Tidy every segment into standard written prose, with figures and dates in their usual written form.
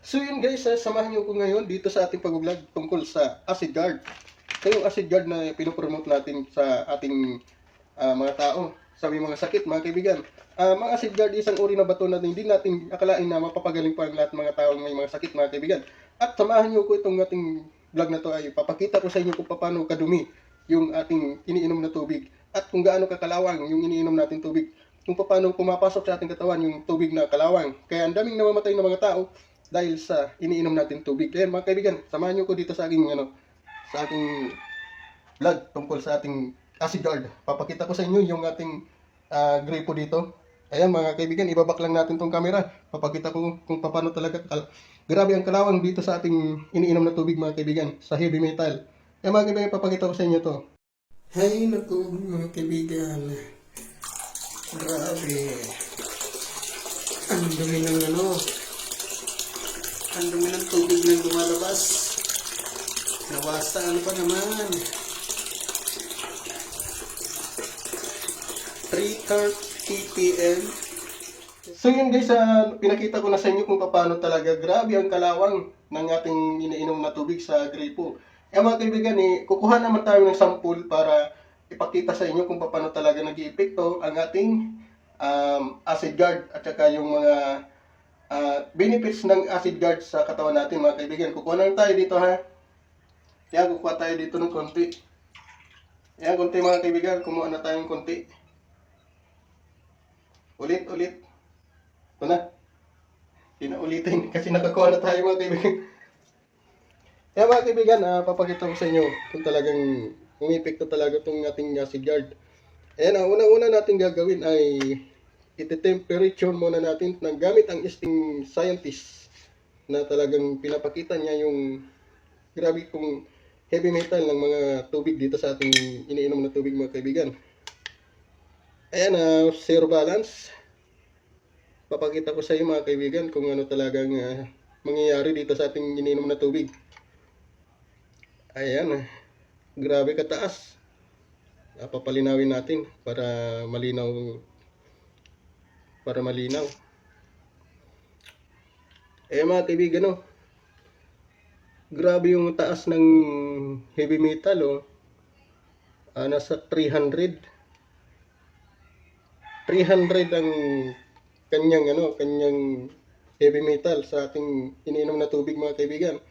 So yun guys, samahan niyo ko ngayon dito sa ating pag-vlog tungkol sa acid guard. Ito yung acid guard na pinopromote natin sa ating mga tao sa may mga sakit, mga kaibigan. Mga acid guard isang uri na bato na hindi natin akalain na mapapagaling pa ang lahat ng mga tao may mga sakit, mga kaibigan. At samahan niyo ko itong ating vlog na to ay papakita ko sa inyo kung paano kadumi yung ating iniinom na tubig at kung gaano kakalawang yung iniinom natin tubig, kung paano pumapasok sa ating katawan yung tubig na kalawang. Kaya ang daming namamatay na mga tao dahil sa iniinom natin tubig. Kaya mga kaibigan, samahan niyo ko dito sa aking vlog tungkol sa ating acid guard. Papakita ko sa inyo yung ating gripo dito. Ayan mga kaibigan, ibabak lang natin tong camera. Papakita ko kung paano talaga grabe ang kalawang dito sa ating iniinom na tubig, mga kaibigan, sa heavy metal. Ayan mga kaibigan, papakita ko sa inyo to. Hay naku mga kaibigan, grabe ang dumi ng ang dumi ng tubig na lumalabas. Nawasa ano pa naman. 3:30 p.m. So yun guys, pinakita ko na sa inyo kung paano talaga grabe ang kalawang ng ating iniinom na tubig sa gripo. Eh mga kaibigan, kukuha naman tayo ng sample para ipakita sa inyo kung paano talaga nag-iepekto ang ating acid guard at saka yung mga benefits ng acid guard sa katawan natin, mga kaibigan. Kukuha na tayo dito ha. Yan, kukuha tayo dito ng konti. Yan, konti mga kaibigan, kumuha na tayo ng konti. Ulit. Ito na. Pinaulitin kasi nakakuha na tayo, mga kaibigan. Yan mga kaibigan, papakita ko sa inyo kung talagang umipekto talaga itong ating acid guard. Ayan, ang unang-una natin gagawin ay iti-temperature muna natin ng gamit ang isting scientist na talagang pinapakita niya yung grabe kong heavy metal ng mga tubig dito sa ating iniinom na tubig, mga kaibigan. Ayan, zero balance. Papakita ko sa iyo, mga kaibigan, kung ano talagang mangyayari dito sa ating iniinom na tubig. Ayan, grabe kataas. Papalinawin natin para malinaw. Mga kaibigan, grabe yung taas ng heavy metal, nasa 300 ang kanyang heavy metal sa ating iniinom na tubig, mga kaibigan.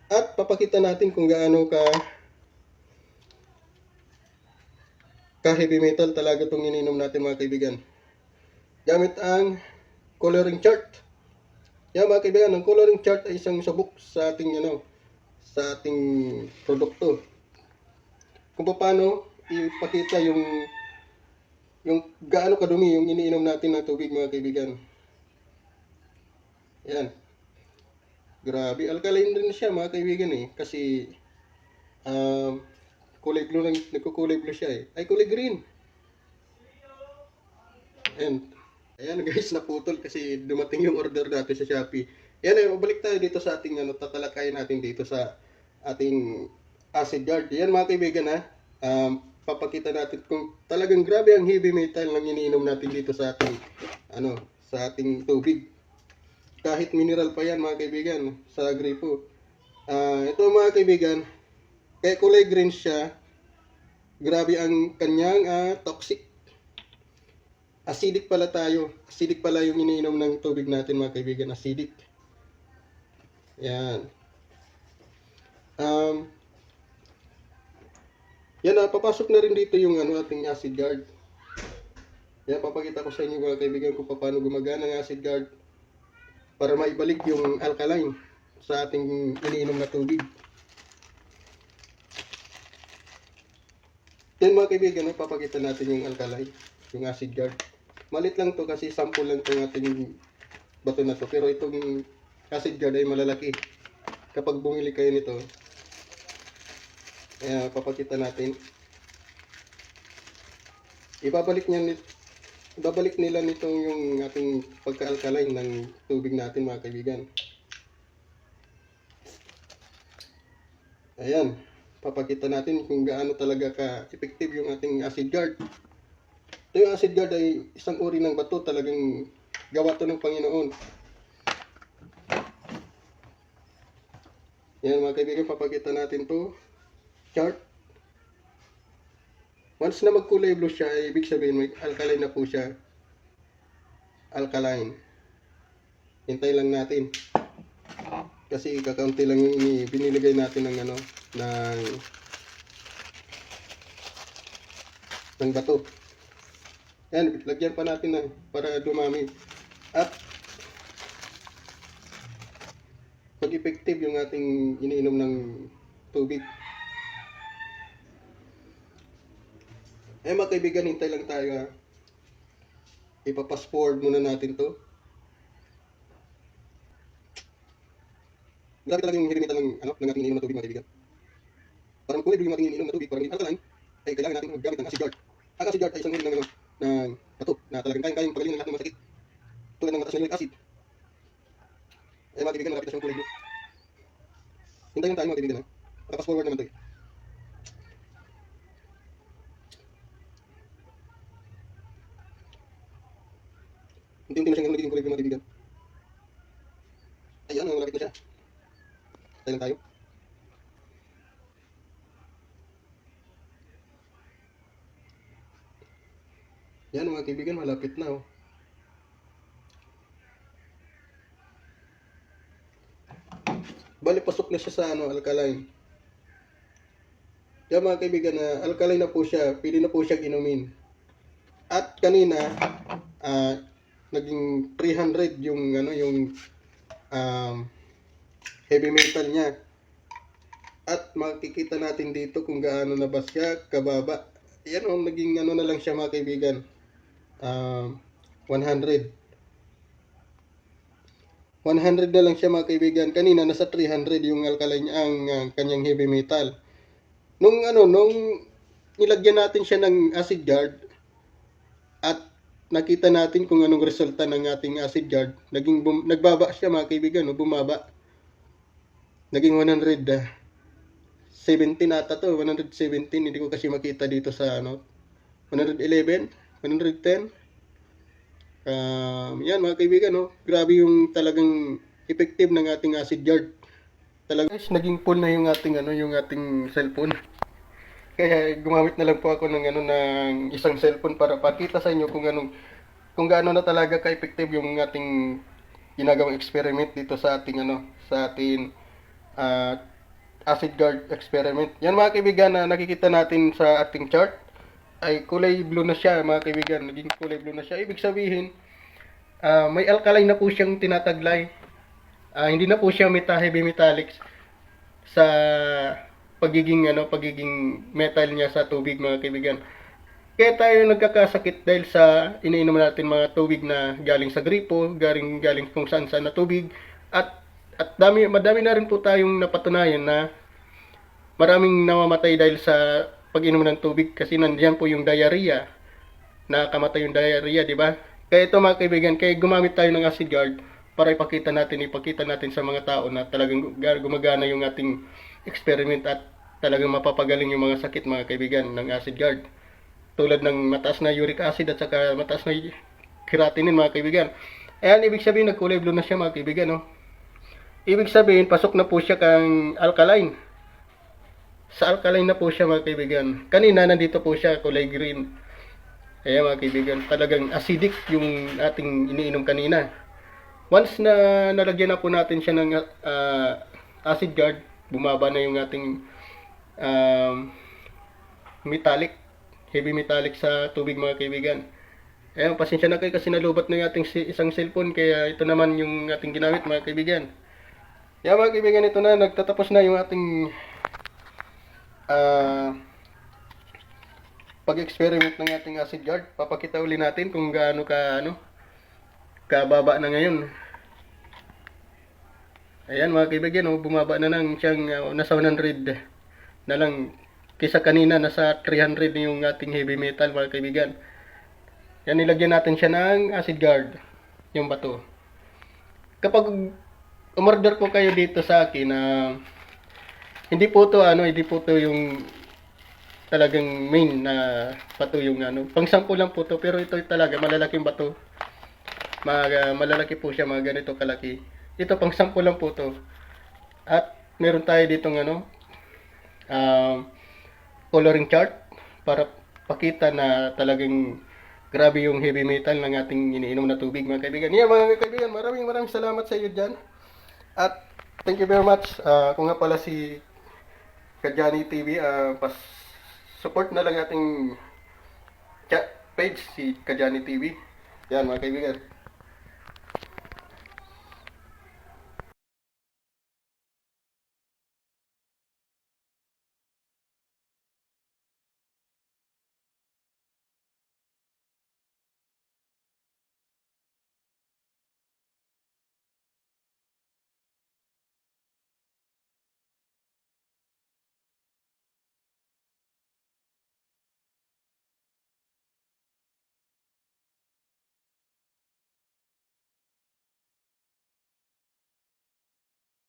At papakita natin kung gaano ka heavy metal talaga itong iniinom natin, mga kaibigan, gamit ang coloring chart. Yan mga kaibigan, ang coloring chart ay isang subok sa ating produkto. Kung paano ipakita yung gaano kadumi yung iniinom natin na tubig, mga kaibigan. Yan. Grabe, alkaline din siya, mga kaibigan kasi kulay blue lang, nagkukulay blue siya ay kulay green. Ayan guys, naputol kasi dumating yung order natin sa Shopee. Ayan, mabalik tayo dito sa ating tatalakayin natin dito sa ating acid guard. Ayan mga kaibigan, papakita natin kung talagang grabe ang heavy metal ng iniinom natin dito sa ating sa ating tubig. Kahit mineral pa yan, mga kaibigan, sa gripo. Ito mga kaibigan, kaya kulay green siya, grabe ang kanyang toxic. Acidic pala tayo. Acidic pala yung iniinom ng tubig natin, mga kaibigan. Acidic. Yan. Papasok na rin dito yung ating acid guard. Yan, papakita ko sa inyo, mga kaibigan, kung paano gumagana ang acid guard para maibalik yung alkaline sa ating iniinom na tubig. Yan mga kaibigan, papakita natin yung alkaline, yung acid guard. Malit lang to kasi sample lang itong ating bato na to. Pero itong acid guard ay malalaki. Kapag bumili kayo nito, papakita natin. Ibabalik nila nito yung ating pagka-alkaline ng tubig natin, mga kaibigan. Ayan, papakita natin kung gaano talaga ka-effective yung ating acid guard. Ito yung acid guard ay isang uri ng bato, talagang gawa to ng Panginoon. Yan mga kaibigan, papakita natin to chart. Once na magkulay blue siya, ibig sabihin may alkaline na po siya. Alkaline. Hintay lang natin. Kasi kakaunti lang yung biniligay natin ng ano, ng bato. Yan, lagyan pa natin na para dumami. At pag-effective yung ating iniinom ng tubig. Mga kaibigan, hintay lang tayo ha. Ipapass forward muna natin to. Grabe talaga yung hilimitan ng ating iniinom na tubig mga kaibigan. Parang kulay blue yung ating iniinom na tubig, parang alkaline, ay kailangan natin maggamit ng acid guard. Ang acid guard ay isang uri ng bato na talagang kayang pagaling ng lahat ng masakit. Tulad ng mataas na uric acid. Mga kaibigan, malapit na siyang kulay blue. Hintayin tayo mga kaibigan ha. Pass forward naman tayo. Unti-unti na siyang nagiging kulay blue mga kaibigan. Ayan, malapit na siya. Tayo lang tayo. Yan mga kaibigan, malapit na oh. Bali, pasok na siya sa alkaline. Yan mga kaibigan, alkaline na po siya. Pwede na po siya inumin. At kanina, naging 300 yung heavy metal niya. At makikita natin dito kung gaano na ba siya kababa. Yan naging na lang siya mga kaibigan. 100 na lang siya mga kaibigan. Kanina nasa 300 yung alkaline niya, ang kanyang heavy metal. Nung nilagyan natin siya ng acid guard at nakita natin kung anong resulta ng ating acid guard, nagbaba siya mga kaibigan, bumaba. Naging 117 ata to, 117, hindi ko kasi makita dito sa 111, 110. Yan mga kaibigan, grabe yung talagang effective ng ating acid guard. Talaga guys, naging full na yung ating yung ating cellphone. Kaya gumamit na lang po ako ng isang cellphone para pakita sa inyo kung gaano na talaga ka-effective yung ating ginagawang experiment dito sa ating acid guard experiment. Yan mga kaibigan, na nakikita natin sa ating chart ay kulay blue na siya mga kaibigan. Naging kulay blue na siya. Ibig sabihin, may alkaline na po siyang tinataglay. Hindi na po siya heavy metallics sa pagiging metal niya sa tubig mga kaibigan. Kaya tayo nagkakasakit dahil sa iniinom natin mga tubig na galing sa gripo, galing kung saan na tubig, at madami na rin po tayong napatunayan na maraming namamatay dahil sa pag-inom ng tubig kasi nandiyan po yung diarrhea. Nakamatay yung diarrhea, di ba? Kaya ito mga kaibigan, kaya gumamit tayo ng acid guard para ipakita natin sa mga tao na talagang gumagana yung ating experiment at talagang mapapagaling yung mga sakit mga kaibigan ng acid guard. Tulad ng mataas na uric acid at saka mataas na creatinine mga kaibigan. Ayan, ibig sabihin nagkulay blue na siya mga kaibigan. Ibig sabihin pasok na po siya kang alkaline. Sa alkaline na po siya mga kaibigan. Kanina nandito po siya kulay green. Ayan mga kaibigan, talagang acidic yung ating iniinom kanina. Once na nalagyan na po natin siya ng acid guard, bumaba na yung ating heavy metallic sa tubig mga kaibigan. Ayan, pasensya na kayo kasi nalubat na yung ating isang cellphone, kaya ito naman yung ating ginamit mga kaibigan. Ayan mga kaibigan, ito na, nagtatapos na yung ating pag-experiment ng ating acid guard. Papakita uli natin kung gaano kababa na ngayon. Ayan mga kaibigan, bumaba na lang siyang nasa 100 na lang. Kisa kanina nasa 300 yung ating heavy metal mga kaibigan. Yan, nilagyan natin siya ng acid guard, yung bato. Kapag umorder po kayo dito sa akin, hindi po to yung talagang main na bato yung pang-sample lang po to, pero ito talaga malalaking bato. Malalaki po siya, mga ganito kalaki. Ito pang-sample lang po to. At meron tayo ditong ano, coloring chart para pakita na talagang grabe yung heavy metal ng ating iniinom na tubig, mga kaibigan. Yeah, mga kaibigan, maraming salamat sa iyo dyan. At thank you very much. Kung nga pala si Kajani TV, support na lang ating page, si Kajani TV. Yan, mga kaibigan.